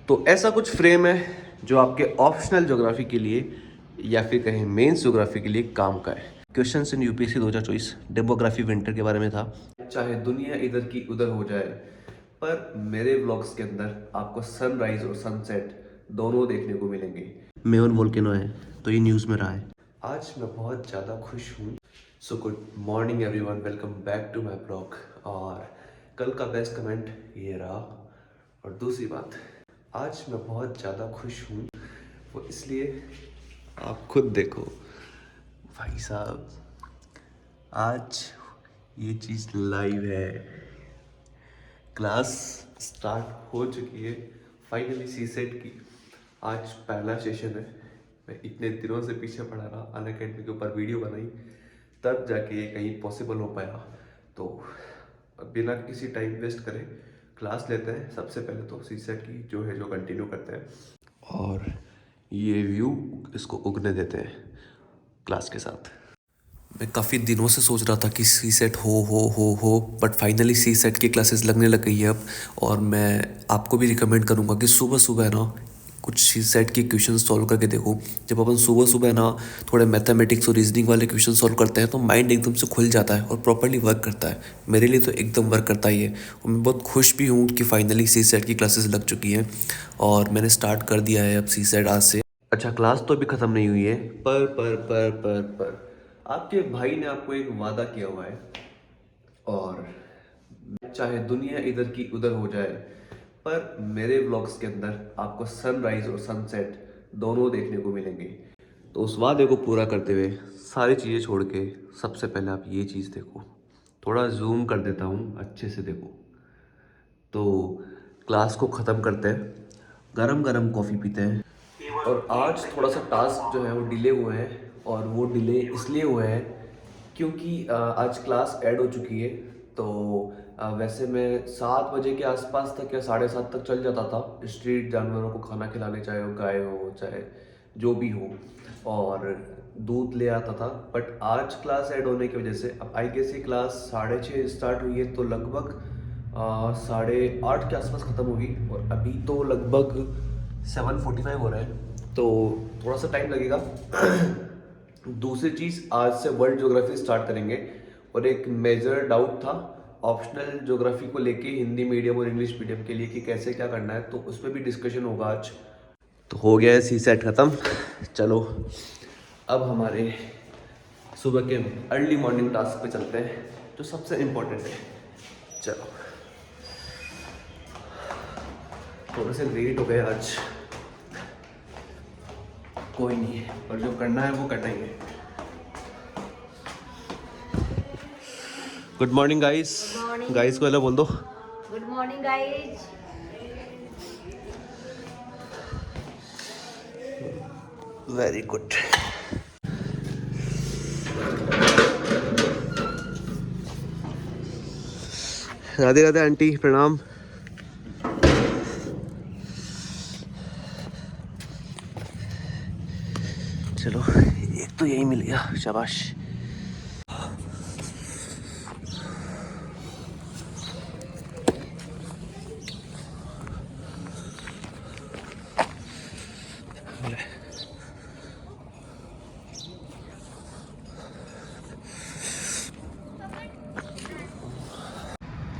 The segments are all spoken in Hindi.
तो ऐसा कुछ फ्रेम है जो आपके ऑप्शनल ज्योग्राफी के लिए या फिर कहें मेंस ज्योग्राफी के लिए काम का है। Question in UPSC 2024 demography winter के बारे में था। चाहे दुनिया इधर की उधर हो जाए, पर मेरे व्लॉग्स के अंदर आपको सनराइज और सनसेट दोनों देखने को मिलेंगे। मेवन वोल्केनो है तो ये न्यूज़ में रहा है। आज मैं बहुत ज़्यादा खुश हूँ। So good morning everyone, welcome back to my blog. और कल का बेस्ट कमेंट ये रहा। और दूसरी बात, आज मैं बहुत ज़्यादा खुश हूँ, वो इसलिए आप खुद देखो भाई साहब। आज ये चीज़ लाइव है, क्लास स्टार्ट हो चुकी है फाइनली सी सेट की। आज पहला सेशन है। मैं इतने दिनों से पीछे पड़ा रहा, अनअकैडमी के ऊपर वीडियो बनाई, तब जाके ये कहीं पॉसिबल हो पाया। तो बिना किसी टाइम वेस्ट करे क्लास लेते हैं। सबसे पहले तो सी सेट की जो कंटिन्यू करते हैं, और ये व्यू इसको उगने देते हैं क्लास के साथ। मैं काफ़ी दिनों से सोच रहा था कि सी सेट हो, बट फाइनली सी सेट की क्लासेस लगने लग गई है अब। और मैं आपको भी रिकमेंड करूँगा कि सुबह सुबह ना कुछ सी सेट के क्वेश्चन सॉल्व करके देखो। जब अपन सुबह सुबह ना थोड़े मैथमेटिक्स और रीजनिंग वाले क्वेश्चन सॉल्व करते हैं तो माइंड एकदम से खुल जाता है और प्रॉपरली वर्क करता है। मेरे लिए तो एकदम वर्क करता ही है, और मैं बहुत खुश भी हूँ कि फाइनली सी सेट की क्लासेस लग चुकी हैं और मैंने स्टार्ट कर दिया है अब सी सेट आज से। अच्छा, क्लास तो अभी ख़त्म नहीं हुई है, पर आपके भाई ने आपको एक वादा किया हुआ है। और चाहे दुनिया इधर की उधर हो जाए, पर मेरे व्लॉग्स के अंदर आपको सनराइज और सनसेट दोनों देखने को मिलेंगे। तो उस वादे को पूरा करते हुए सारी चीज़ें छोड़ के सबसे पहले आप ये चीज़ देखो। थोड़ा जूम कर देता हूँ, अच्छे से देखो। तो क्लास को ख़त्म करते हैं, गरम गरम कॉफ़ी पीते हैं। और आज थोड़ा सा टास्क जो है वो डिले हुए हैं, और वो डिले इसलिए हुए हैं क्योंकि आज क्लास ऐड हो चुकी है। तो वैसे मैं 7 बजे के आसपास तक या 7:30 तक चल जाता था स्ट्रीट जानवरों को खाना खिलाने, चाहे वो गाय हो चाहे जो भी हो, और दूध ले आता था। बट आज क्लास ऐड होने की वजह से अब आई गेस ये क्लास 6:30 स्टार्ट हुई है, तो लगभग 8:30 के आसपास ख़त्म होगी। और अभी तो लगभग 7:45 हो रहा है, तो थोड़ा सा टाइम लगेगा। दूसरी चीज़, आज से वर्ल्ड ज्योग्राफी स्टार्ट करेंगे, और एक मेजर डाउट था ऑप्शनल ज्योग्राफी को लेके हिंदी मीडियम और इंग्लिश मीडियम के लिए कि कैसे क्या करना है, तो उस पर भी डिस्कशन होगा आज। तो हो गया है सी सेट ख़त्म। चलो अब हमारे सुबह के अर्ली मॉर्निंग टास्क पे चलते हैं, जो सबसे इम्पोर्टेंट है। चलो, थोड़े से लेट हो गए आज, कोई नहीं है, पर जो करना है वो करना ही है। Good morning guys. गाइस को हेलो बोल दो। Good morning guys. Very good. Radhe Radhe aunty, प्रणाम। चलो, एक तो यही मिल गया, शाबाश।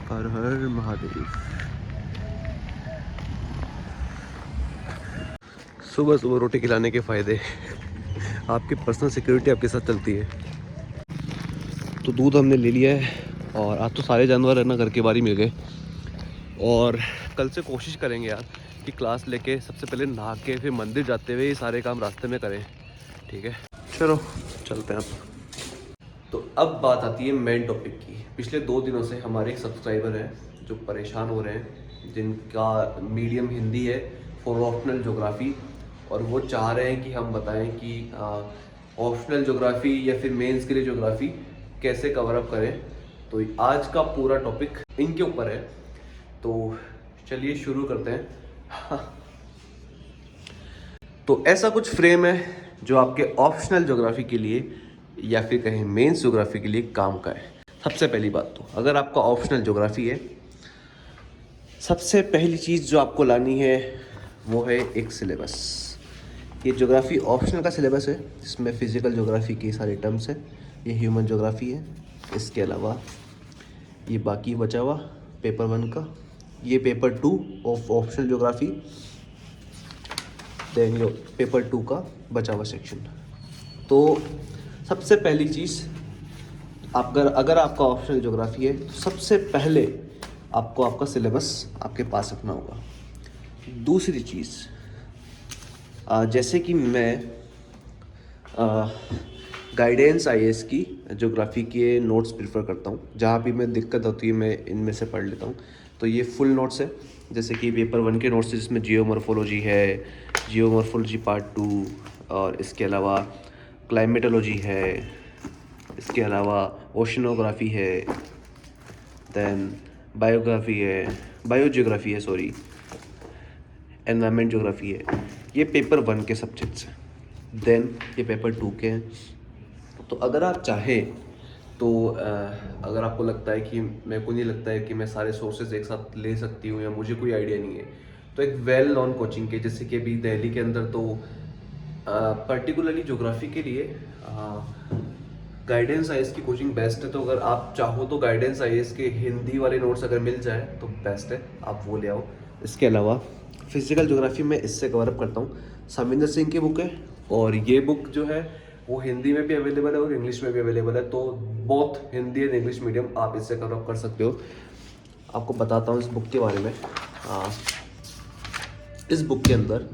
हर हर महादेव। सुबह सुबह रोटी खिलाने के फायदे, आपकी पर्सनल सिक्योरिटी आपके साथ चलती है। तो दूध हमने ले लिया है, और आज तो सारे जानवर है ना घर के बाहर ही मिल गए। और कल से कोशिश करेंगे यार कि क्लास लेके सबसे पहले नहा के फिर मंदिर जाते हुए ये सारे काम रास्ते में करें। ठीक है, चलो चलते हैं अब। तो अब बात आती है मेन टॉपिक की। पिछले 2 दिनों से हमारे एक सब्सक्राइबर हैं जो परेशान हो रहे हैं, जिनका मीडियम हिंदी है फॉर ऑप्शनल ज्योग्राफी, और वो चाह रहे हैं कि हम बताएं कि ऑप्शनल ज्योग्राफी या फिर मेंस के लिए ज्योग्राफी कैसे कवर अप करें। तो आज का पूरा टॉपिक इनके ऊपर है, तो चलिए शुरू करते हैं। तो ऐसा कुछ फ्रेम है जो आपके ऑप्शनल ज्योग्राफी के लिए या फिर कहें मेंस ज्योग्राफी के लिए काम का है। सबसे पहली बात, तो अगर आपका ऑप्शनल ज्योग्राफी है, सबसे पहली चीज़ जो आपको लानी है वो है एक सिलेबस। ये ज्योग्राफी ऑप्शनल का सिलेबस है जिसमें फिज़िकल ज्योग्राफी की सारे टर्म्स हैं। ये ह्यूमन ज्योग्राफी है। इसके अलावा ये बाकी बचा हुआ पेपर 1 का, ये paper 2 of optional geography, then ये पेपर 2 का बचा हुआ सेक्शन। तो सबसे पहली चीज़, अगर आपका ऑप्शनल ज्योग्राफी है तो सबसे पहले आपको आपका सिलेबस आपके पास रखना होगा। दूसरी चीज़, जैसे कि मैं गाइडेंस आईएएस की ज्योग्राफी के नोट्स प्रेफर करता हूँ। जहाँ भी मैं दिक्कत होती है मैं इनमें से पढ़ लेता हूँ। तो ये फुल नोट्स है, जैसे कि पेपर 1 के नोट्स है जिसमें जियोमॉर्फोलॉजी है, जियोमॉर्फोलॉजी पार्ट 2, और इसके अलावा क्लाइमेटोलॉजी है, इसके अलावा ओशनोग्राफी है, देन बायोजियोग्राफी है, सॉरी, एनवायरनमेंट ज्योग्राफी है। ये पेपर 1 के सब्जेक्ट्स हैं। देन ये पेपर 2 के हैं। तो अगर आप चाहें तो अगर आपको लगता है कि मेरे को नहीं लगता है कि मैं सारे सोर्सेज एक साथ ले सकती हूँ या मुझे कोई आइडिया नहीं है, तो एक वेल नॉन कोचिंग के, जैसे कि अभी दिल्ली के अंदर तो पर्टिकुलरली ज्योग्राफी के लिए गाइडेंस आईएएस की कोचिंग बेस्ट है। तो अगर आप चाहो तो गाइडेंस आईएएस के हिंदी वाले नोट्स अगर मिल जाए तो बेस्ट है, आप वो ले आओ। इसके अलावा फिजिकल ज्योग्राफी में इससे कवर अप करता हूँ, समिंदर सिंह की बुक है, और ये बुक जो है वो हिंदी में भी अवेलेबल है और इंग्लिश में भी अवेलेबल है। तो both Hindi and English medium आप इससे कवर अप कर सकते हो। आपको बताता हूँ इस बुक के बारे में। इस बुक के अंदर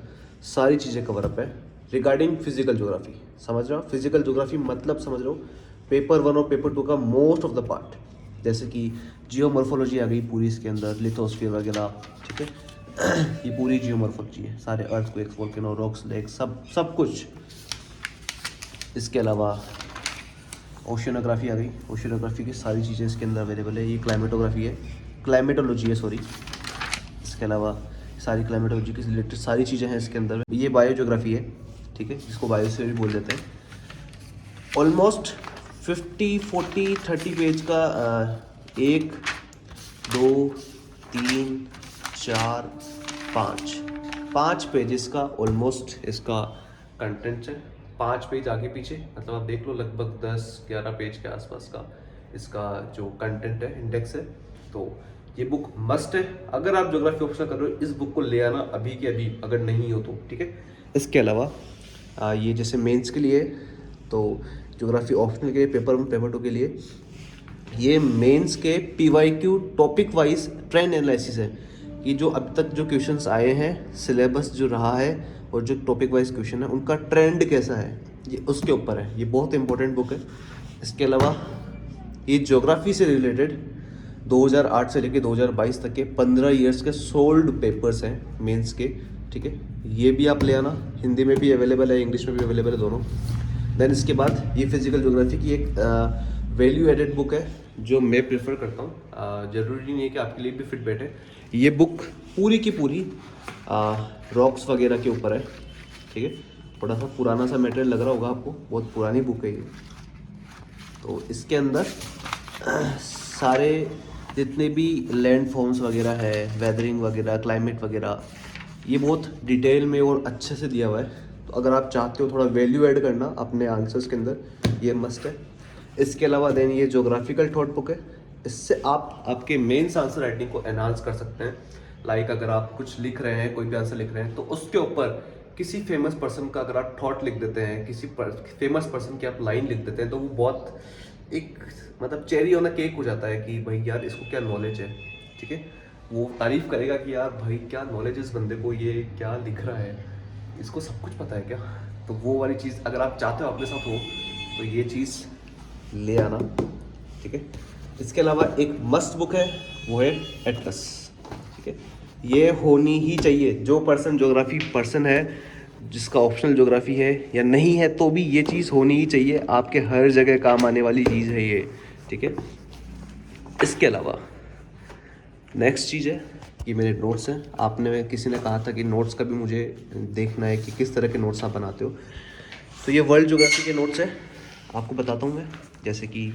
सारी चीज़ें कवर अप है रिगार्डिंग फिजिकल ज्योग्राफी। समझ रहे हो? फिजिकल ज्योग्राफी मतलब समझ रहे हो, पेपर 1 और पेपर 2 का मोस्ट ऑफ द पार्ट, जैसे कि जियोमॉर्फोलॉजी आ गई पूरी इसके अंदर, लिथोस्फीयर वगैरह, ठीक है। ये पूरी जियोमॉर्फोलॉजी है, सारे अर्थक्वेक्स, वोल्केनो, रॉक्स, लेक, सब कुछ। इसके अलावा ओशियोनोग्राफी आ गई, ओशियोनोग्राफी की सारी चीज़ें इसके अंदर अवेलेबल है। ये क्लाइमेटोलॉजी है, सॉरी। इसके अलावा सारी क्लाइमेटोलॉजी की रिलेटेड सारी चीज़ें हैं इसके अंदर। ये बायोजियोग्राफी है, ठीक है, जिसको बायोस्फीयर भी बोल देते हैं। ऑलमोस्ट 50-40-30 पेज का 1 2 3 4 5 पेजेस का ऑलमोस्ट इसका कंटेंट है। 5 पेज आगे पीछे, मतलब आप देख लो लगभग 10-11 पेज के आसपास का इसका जो कंटेंट है, इंडेक्स है। तो ये बुक मस्ट है। अगर आप ज्योग्राफी ऑप्शनल कर रहे हो, इस बुक को ले आना अभी के अभी, अगर नहीं हो तो, ठीक है। इसके अलावा ये जैसे मेंस के लिए, तो ज्योग्राफी ऑप्शनल के लिए पेपर 1 पेपर 2 के लिए ये मेंस के PYQ topic wise trend analysis है कि जो अब तक जो क्वेश्चंस आए हैं, सिलेबस जो रहा है और जो टॉपिक वाइज क्वेश्चन है उनका ट्रेंड कैसा है, ये उसके ऊपर है। ये बहुत इंपॉर्टेंट बुक है। इसके अलावा ये ज्योग्राफी से रिलेटेड 2008 से लेकर 2022 तक के 15 ईयर्स के सोल्ड पेपर्स हैं मेंस के, ठीक है। ये भी आप ले आना, हिंदी में भी अवेलेबल है, इंग्लिश में भी अवेलेबल है, दोनों। देन इसके बाद ये फिजिकल ज्योग्राफी की एक वैल्यू एडेड बुक है जो मैं प्रेफर करता हूँ। ज़रूरी नहीं है कि आपके लिए भी फिट बैठे। ये बुक पूरी की पूरी रॉक्स वगैरह के ऊपर है, ठीक है। थोड़ा सा पुराना सा मटेरियल लग रहा होगा आपको, बहुत पुरानी बुक है ये। तो इसके अंदर सारे जितने भी लैंड फॉर्म्स वगैरह है, वेदरिंग वगैरह, क्लाइमेट वगैरह, ये बहुत डिटेल में और अच्छे से दिया हुआ है। तो अगर आप चाहते हो थोड़ा वैल्यू ऐड करना अपने आंसर्स के अंदर, ये मस्ट है। इसके अलावा देन ये ज्योग्राफिकल थॉट बुक है। इससे आप आपके मेंस आंसर राइटिंग को एनहांस कर सकते हैं। लाइक अगर आप कुछ लिख रहे हैं, कोई भी आंसर लिख रहे हैं, तो उसके ऊपर किसी फेमस पर्सन का अगर आप थॉट लिख देते हैं, किसी फेमस पर्सन की आप लाइन लिख देते हैं, तो वो बहुत एक मतलब चेरी ऑन द केक हो जाता है कि भाई यार इसको क्या नॉलेज है, ठीक है। वो तारीफ करेगा कि यार भाई क्या नॉलेज है इस बंदे को, ये क्या लिख रहा है, इसको सब कुछ पता है क्या। तो वो वाली चीज़ अगर आप चाहते हो अपने साथ हो तो ये चीज़ ले आना, ठीक है। इसके अलावा एक मस्ट बुक है, वो है एटलस, ठीक है। ये होनी ही चाहिए। जो पर्सन ज्योग्राफी पर्सन है, जिसका ऑप्शनल ज्योग्राफी है या नहीं है, तो भी ये चीज़ होनी ही चाहिए। आपके हर जगह काम आने वाली चीज़ है ये, ठीक है। इसके अलावा नेक्स्ट चीज़ है कि मेरे नोट्स हैं। आपने किसी ने कहा था कि नोट्स का भी मुझे देखना है कि किस तरह के नोट्स आप बनाते हो। तो ये वर्ल्ड ज्योग्राफी के नोट्स हैं, आपको बताता हूँ मैं। जैसे कि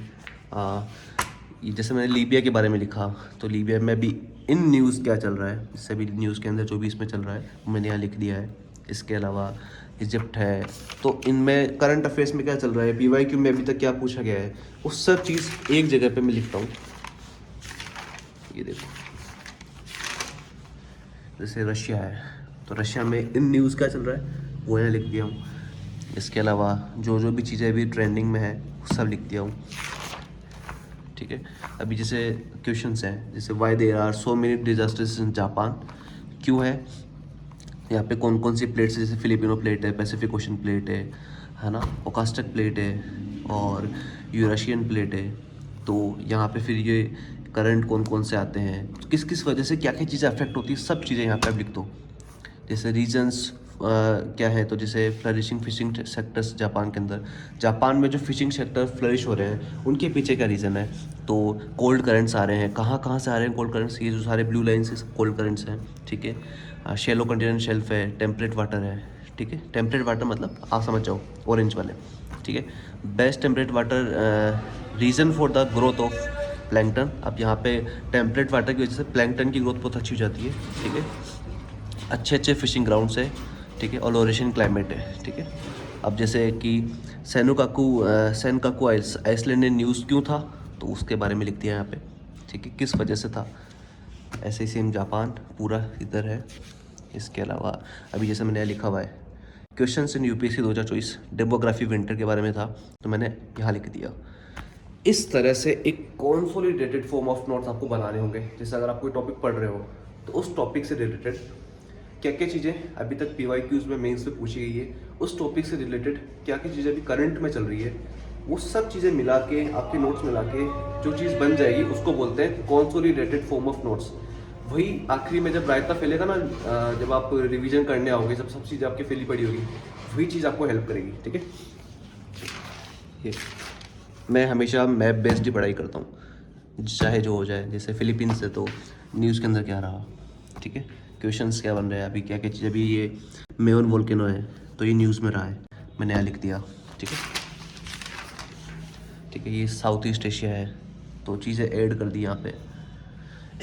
जैसे मैंने लीबिया के बारे में लिखा, तो लीबिया में भी इन न्यूज़ क्या चल रहा है, सभी न्यूज़ के अंदर जो भी इसमें चल रहा है मैंने यहाँ लिख दिया है। इसके अलावा इजिप्ट है, तो इनमें करंट अफेयर्स में क्या चल रहा है, PYQ में अभी तक क्या पूछा गया है, वो सब चीज़ एक जगह पे मैं लिखता हूँ। ये देखो, जैसे रशिया है तो रशिया में इन न्यूज़ क्या चल रहा है वो यहाँ लिख दिया हूँ। इसके अलावा जो जो भी चीज़ें अभी ट्रेंडिंग में है वो सब लिख दिया हूँ, ठीक है। अभी जैसे क्वेश्चंस हैं, जैसे why there are so many disasters in Japan, क्यों है, यहाँ पे कौन कौन सी प्लेट्स है, जैसे फिलिपिनो प्लेट है, पैसिफिक ओशन प्लेट है ना, ओकास्टिक प्लेट है और यूरेशियन प्लेट है। तो यहाँ पे फिर ये करंट कौन कौन से आते हैं, तो किस किस वजह से क्या क्या चीज़ें अफेक्ट होती है, सब चीज़ें यहाँ पे आप लिख दो। जैसे रीजन्स क्या है, तो जैसे फ्लरिशिंग फिशिंग सेक्टर्स जापान के अंदर, जापान में जो फिशिंग सेक्टर फ्लरिश हो रहे हैं उनके पीछे क्या रीज़न है, तो कोल्ड करंट्स आ रहे हैं, कहाँ कहाँ से आ रहे हैं कोल्ड करंट्स, ये जो सारे ब्लू लाइन्स है सब कोल्ड करंट्स हैं, ठीक है। शैलो कंटिनेंट शेल्फ है, टेम्परेट वाटर है, ठीक है। टेम्परेट वाटर मतलब आप समझ जाओ ऑरेंज वाले, ठीक है। Best temperate water reason for the growth of plankton, अब यहाँ पे टेम्परेट वाटर की वजह से प्लैंकटन की ग्रोथ बहुत अच्छी हो जाती है, ठीक है। अच्छे अच्छे फिशिंग ग्राउंड्स है, ठीक है, और ओरेशियन क्लाइमेट है, ठीक है। अब जैसे कि सेनकाकू आइसलैंड ने न्यूज़ क्यों था, तो उसके बारे में लिख दिया यहाँ पे, ठीक है, किस वजह से था। ऐसे ही सेम जापान पूरा इधर है। इसके अलावा अभी जैसे मैंने लिखा हुआ है questions in UPSC 2024 demography winter के बारे में था, तो मैंने यहाँ लिख दिया। इस तरह से एक कॉन्सोलिडेटेड फॉर्म ऑफ नोट्स आपको बनाने होंगे। जैसे अगर आप कोई टॉपिक पढ़ रहे हो तो उस टॉपिक से रिलेटेड क्या क्या चीज़ें अभी तक PYQs में मेंस में पूछी गई है, उस टॉपिक से रिलेटेड क्या क्या चीज़ें अभी करंट में चल रही है, वो सब चीज़ें मिला के आपके नोट्स मिला के जो चीज़ बन जाएगी उसको बोलते हैं कॉन्सोलिडेटेड फॉर्म ऑफ नोट्स। वही आखिरी में जब रायता फैलेगा ना, जब आप रिवीजन करने आओगे, सब चीज़ें आपकी फैली पड़ी होगी, वही चीज़ आपको हेल्प करेगी, ठीक है। ये मैं हमेशा मैप बेस्ड ही पढ़ाई करता हूँ, चाहे जो हो जाए। जैसे फिलीपींस से तो न्यूज़ के अंदर क्या रहा, ठीक है, क्वेश्चंस क्या बन रहे हैं, अभी क्या क्या चीज़, अभी ये मेओन वोल्केनो है तो ये न्यूज़ में रहा है, मैंने यहाँ लिख दिया, ठीक है, ठीक है। ये साउथ ईस्ट एशिया है तो चीज़ें ऐड कर दी यहाँ पे।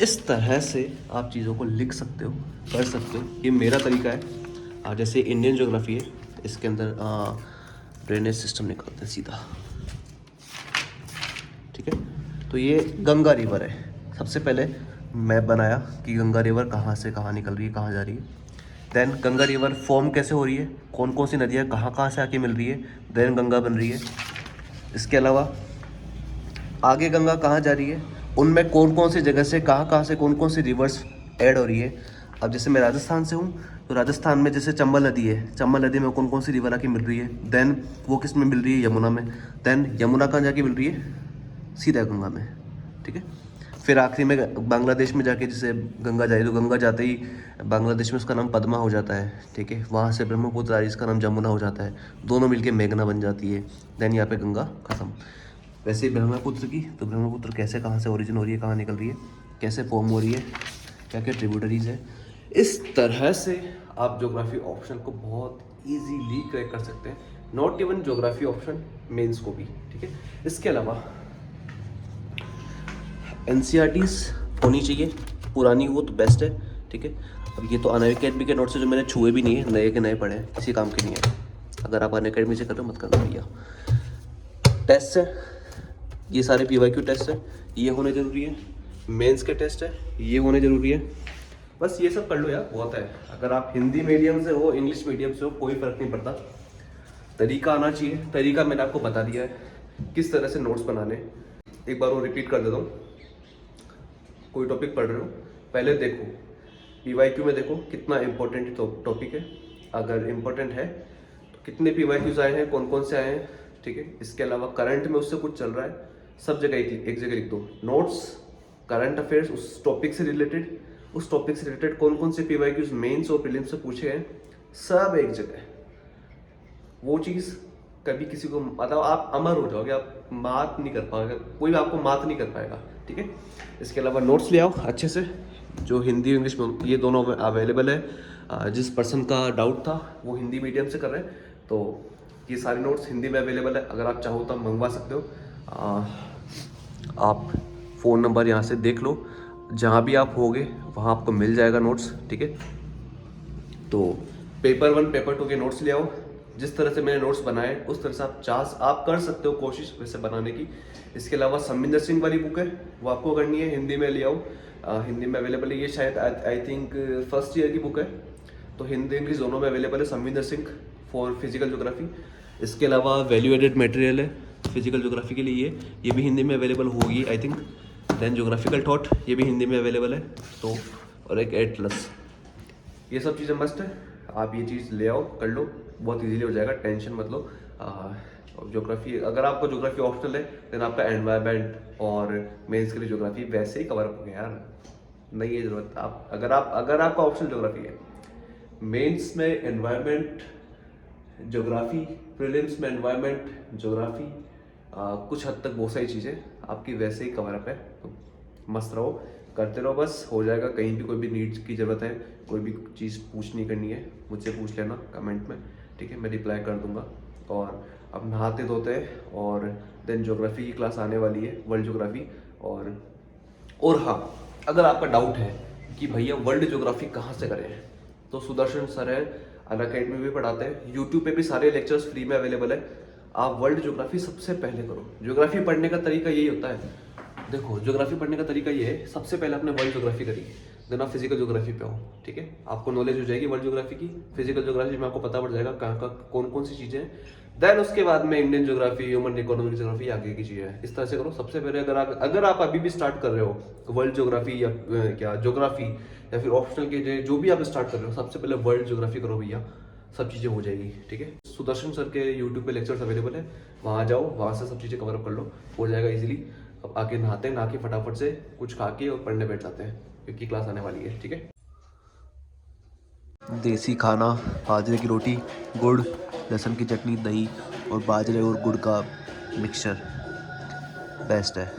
इस तरह से आप चीज़ों को लिख सकते हो, कर सकते हो, ये मेरा तरीका है। जैसे इंडियन ज्योग्राफी है, इसके अंदर ड्रेनेज सिस्टम निकलता है सीधा, ठीक है। तो ये गंगा रिवर है, सबसे पहले मैप बनाया कि गंगा रिवर कहाँ से कहाँ निकल रही है, कहाँ जा रही है। देन गंगा रिवर फॉर्म कैसे हो रही है, कौन कौन सी नदियाँ कहाँ कहाँ से आके मिल रही है, देन गंगा बन रही है। इसके अलावा आगे गंगा कहाँ जा रही है, उनमें कौन कौन सी जगह से कहाँ से कौन कौन सी रिवर्स ऐड हो रही है। अब जैसे मैं राजस्थान से हूँ तो राजस्थान में जैसे चंबल नदी है, चंबल नदी में कौन कौन सी रिवर आके मिल रही है, देन वो किस में मिल रही है, यमुना में, देन यमुना कहाँ जाके मिल रही है, सीधा गंगा में, ठीक है। फिर आखिरी में बांग्लादेश में जाके जैसे गंगा जाए तो गंगा जाते ही बांग्लादेश में उसका नाम पद्मा हो जाता है, ठीक है। वहाँ से ब्रह्मपुत्र आ रही, इसका नाम जमुना हो जाता है, दोनों मिलके मेघना बन जाती है, देन यहाँ पे गंगा खत्म। वैसे ही ब्रह्मपुत्र की, तो ब्रह्मपुत्र कैसे कहाँ से ओरिजिन हो रही है, कहाँ निकल रही है, कैसे फॉर्म हो रही है, क्या क्या ट्रिब्यूटरीज है। इस तरह से आप ज्योग्राफी ऑप्शन को बहुत ईजीली क्रैक कर सकते हैं, not even geography option, mains को भी, ठीक है। इसके अलावा NCERTs होनी चाहिए, पुरानी हो तो बेस्ट है, ठीक है। अब ये तो अनअकैडमी के नोट्स है जो मैंने छुए भी नहीं है, नए के नए पढ़े हैं, किसी काम के नहीं है। अगर आप अनअकैडमी से कर रहे हो मत करना भैया। टेस्ट है, ये सारे PYQ टेस्ट है, ये होने ज़रूरी है। मेंस के टेस्ट है, ये होने ज़रूरी है। बस ये सब कर लो यार, बहुत है। अगर आप हिंदी मीडियम से हो, इंग्लिश मीडियम से हो, कोई फ़र्क नहीं पड़ता, तरीका आना चाहिए। तरीका मैंने आपको बता दिया है किस तरह से नोट्स बनाने। एक बार वो रिपीट कर देता हूँ। कोई टॉपिक पढ़ रहे हो, पहले देखो PYQ में देखो कितना इम्पोर्टेंट टॉपिक है, अगर इम्पोर्टेंट है तो कितने PYQs आए हैं, कौन कौन से आए हैं, ठीक है। इसके अलावा करंट में उससे कुछ चल रहा है, सब जगह एक जगह लिख दो, नोट्स, करंट अफेयर्स, उस टॉपिक से रिलेटेड कौन कौन से PYQs मेंस और प्रीलिम्स से पूछे हैं, सब एक जगह। वो चीज़ कभी किसी को, मतलब आप अमर हो जाओगे, आप मात नहीं कर पाओगे, कोई भी आपको मात नहीं कर पाएगा, ठीक है। इसके अलावा नोट्स ले आओ अच्छे से, जो हिंदी इंग्लिश में ये दोनों में अवेलेबल है। जिस पर्सन का डाउट था वो हिंदी मीडियम से कर रहे हैं, तो ये सारे नोट्स हिंदी में अवेलेबल है, अगर आप चाहो तो मंगवा सकते हो। आप फ़ोन नंबर यहाँ से देख लो, जहाँ भी आप होगे वहाँ आपको मिल जाएगा नोट्स, ठीक है। तो पेपर 1 पेपर 2 के नोट्स ले आओ। जिस तरह से मैंने नोट्स बनाए उस तरह से आप कर सकते हो कोशिश वैसे बनाने की। इसके अलावा समिंदर सिंह वाली बुक है, वो आपको करनी है, हिंदी में ले आओ। हिंदी में अवेलेबल है, ये शायद आई थिंक फर्स्ट ईयर की बुक है, तो हिंदी इंग्लिश दोनों में अवेलेबल है। Savindra Singh for physical geography. इसके अलावा वैल्यू एडेड मटेरियल है फिजिकल ज्योग्राफी के लिए, ये भी हिंदी में अवेलेबल होगी I think. Then geographical thought, ये भी हिंदी में अवेलेबल है। तो और एक एटलस, ये सब चीज़ें मस्ट है। आप ये चीज़ ले आओ, कर लो, बहुत इजीली हो जाएगा, टेंशन मत लो। ज्योग्राफी, अगर आपको ज्योग्राफी ऑप्शनल है देन आपका एनवायरनमेंट और मेंस के लिए ज्योग्राफी वैसे ही कवर अप हो गया यार, नहीं है ज़रूरत। आप अगर आपका ऑप्शनल ज्योग्राफी है, मेंस में एनवायरनमेंट ज्योग्राफी, प्रीलिम्स में एनवायरनमेंट ज्योग्राफी, कुछ हद तक बहुत सारी चीज़ें आपकी वैसे ही कवर अप है। तो मस्त रहो, करते रहो, बस हो जाएगा। कहीं भी कोई भी नीड्स की ज़रूरत है, कोई भी चीज़ पूछनी करनी है, मुझसे पूछ लेना कमेंट में, ठीक है, मैं रिप्लाई कर दूंगा। और अब नहाते धोते हैं और देन ज्योग्राफी की क्लास आने वाली है, वर्ल्ड ज्योग्राफी। और हाँ, अगर आपका डाउट है कि भैया वर्ल्ड ज्योग्राफी कहाँ से करें, तो सुदर्शन सर है, अनअकैडमी में भी पढ़ाते हैं, यूट्यूब पे भी सारे लेक्चर्स फ्री में अवेलेबल है। आप वर्ल्ड ज्योग्राफी सबसे पहले करो। ज्योग्राफी पढ़ने का तरीका यही होता है, देखो ज्योग्राफी पढ़ने का तरीका ये है, सबसे पहले आपने वर्ल्ड ज्योग्राफी करी, देन आप फिजिकल ज्योग्राफी पे आओ, ठीक है। आपको नॉलेज हो जाएगी वर्ल्ड ज्योग्राफी की, फिजिकल ज्योग्राफी में आपको पता पड़ जाएगा कहाँ का कौन कौन सी चीज़ें हैं। देन उसके बाद में Indian geography, human economic geography, आगे की चीज़ें हैं। इस तरह से करो। सबसे पहले अगर आप अभी भी स्टार्ट कर रहे हो वर्ल्ड ज्योग्राफी या क्या ज्योग्राफी या फिर ऑप्शनल के जो भी आप स्टार्ट कर रहे हो, सबसे पहले वर्ल्ड ज्योग्राफी करो भैया, सब चीज़ें हो जाएगी, ठीक है। सुदर्शन सर के यूट्यूब पे लेक्चर्स अवेलेबल है, वहाँ जाओ, वहाँ से सब चीज़ें कवर अप कर लो, हो जाएगा इजीली। अब आके नहाते हैं, नहा के फटाफट से कुछ खा के और पढ़ने बैठ जाते हैं, क्योंकि क्लास आने वाली है, ठीक है। देसी खाना, बाजरे की रोटी, गुड़, लहसुन की चटनी, दही और बाजरे और गुड़ का मिक्सचर बेस्ट है।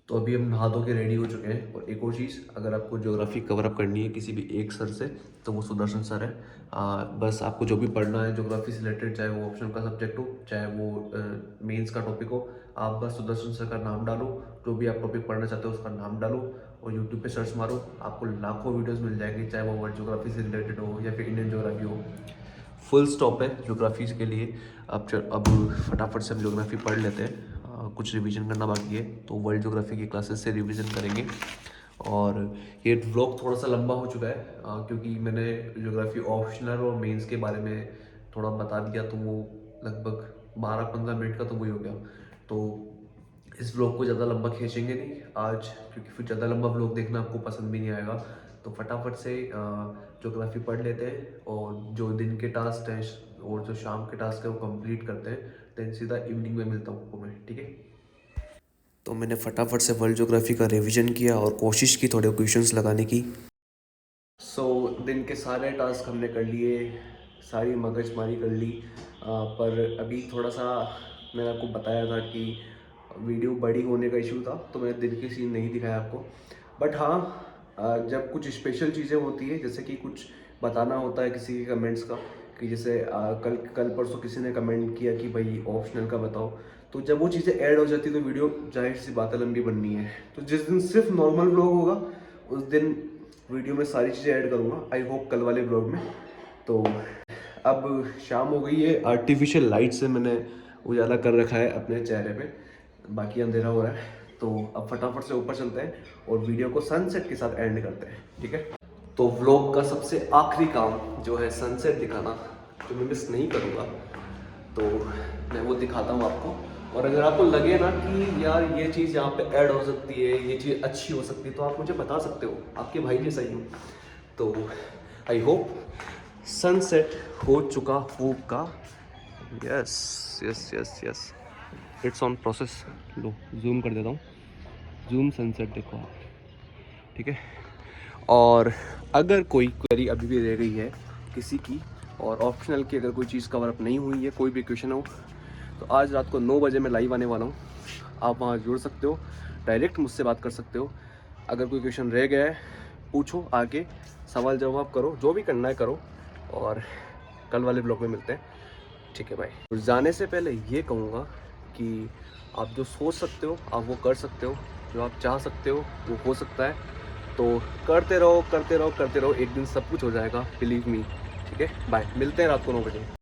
तो अभी हम नहा धो के रेडी हो चुके हैं। और एक और चीज़, अगर आपको ज्योग्राफी कवर अप करनी है किसी भी एक सर से, तो वो सुदर्शन सर है। बस आपको जो भी पढ़ना है ज्योग्राफी से रिलेटेड, चाहे वो ऑप्शन का सब्जेक्ट हो, चाहे वो मेंस का टॉपिक हो, आप बस सुदर्शन सर का नाम डालो, जो भी आप टॉपिक पढ़ना चाहते हो उसका नाम डालो और यूट्यूब पे सर्च मारो, आपको लाखों वीडियोस मिल जाएंगे, चाहे वो वर्ल्ड ज्योग्राफी से रिलेटेड हो या फिर इंडियन ज्योग्राफी हो। फुल स्टॉप है ज्योग्राफी के लिए। अब फटाफट से हम ज्योग्राफी पढ़ लेते हैं। कुछ रिवीजन करना बाकी है, तो वर्ल्ड ज्योग्राफी की क्लासेस से रिवीजन करेंगे। और ये व्लॉग थोड़ा सा लंबा हो चुका है, क्योंकि मैंने ज्योग्राफी ऑप्शनल और मेंस के बारे में थोड़ा बता दिया, तो वो लगभग 12-15 मिनट का तो वही हो गया। तो इस व्लॉग को ज़्यादा लंबा खींचेंगे नहीं आज, क्योंकि फिर ज़्यादा लंबा व्लॉग देखना आपको पसंद भी नहीं आएगा। तो फटाफट से ज्योग्राफी पढ़ लेते हैं और जो दिन के टास्क हैं और जो शाम के टास्क है वो कंप्लीट करते हैं, देन सीधा इवनिंग में मिलता हूँ आपको मैं, ठीक है। तो मैंने फटाफट से वर्ल्ड ज्योग्राफी का रिवीजन किया और कोशिश की थोड़े क्वेश्चंस लगाने की। दिन के सारे टास्क हमने कर लिए, सारी मगजमारी कर ली, पर अभी थोड़ा सा मैंने आपको बताया था कि वीडियो बड़ी होने का इशू था, तो मैंने दिन की सीन नहीं दिखाया आपको। बट हाँ, जब कुछ स्पेशल चीज़ें होती है, जैसे कि कुछ बताना होता है किसी के कमेंट्स का, कि जैसे कल परसों किसी ने कमेंट किया कि भाई ऑप्शनल का बताओ, तो जब वो चीज़ें ऐड हो जाती है तो वीडियो जाहिर सी बात है लंबी बननी है। तो जिस दिन सिर्फ नॉर्मल व्लॉग होगा उस दिन वीडियो में सारी चीज़ें ऐड करूँगा, आई होप कल वाले व्लॉग में। तो अब शाम हो गई है, आर्टिफिशियल लाइट से मैंने उजाला कर रखा है अपने चेहरे पे, बाकी अंधेरा हो रहा है। तो अब फटाफट से ऊपर चलते हैं और वीडियो को सनसेट के साथ एंड करते हैं, ठीक है। तो व्लॉग का सबसे आखिरी काम जो है सनसेट दिखाना, जो मैं मिस नहीं करूँगा, तो मैं वो दिखाता हूँ आपको। और अगर आपको लगे ना कि यार ये चीज़ यहाँ पे ऐड हो सकती है, ये चीज़ अच्छी हो सकती है, तो आप मुझे बता सकते हो, आपके भाई जैसा ही हूँ। तो आई होप सनसेट हो चुका होगा। Yes yes yes yes, it's on process. Low zoom कर देता हूँ, जूम सनसेट देखो आप, ठीक है। और अगर कोई क्वेरी अभी भी रह गई है किसी की, और ऑप्शनल की अगर कोई चीज़ कवर अप नहीं हुई है, कोई भी क्वेश्चन हो, तो आज रात को 9 बजे मैं लाइव आने वाला हूँ। आप वहाँ जुड़ सकते हो, डायरेक्ट मुझसे बात कर सकते हो। अगर कोई क्वेश्चन रह गया है पूछो, आके सवाल जवाब करो, जो भी करना है करो, और कल वाले ब्लॉग में मिलते हैं, ठीक है भाई। तो जाने से पहले ये कहूँगा कि आप जो सोच सकते हो आप वो कर सकते हो, जो आप चाह सकते हो वो हो सकता है। तो करते रहो करते रहो करते रहो, एक दिन सब कुछ हो जाएगा, बिलीव मी। ठीक है, बाय, मिलते हैं रात को 9 बजे।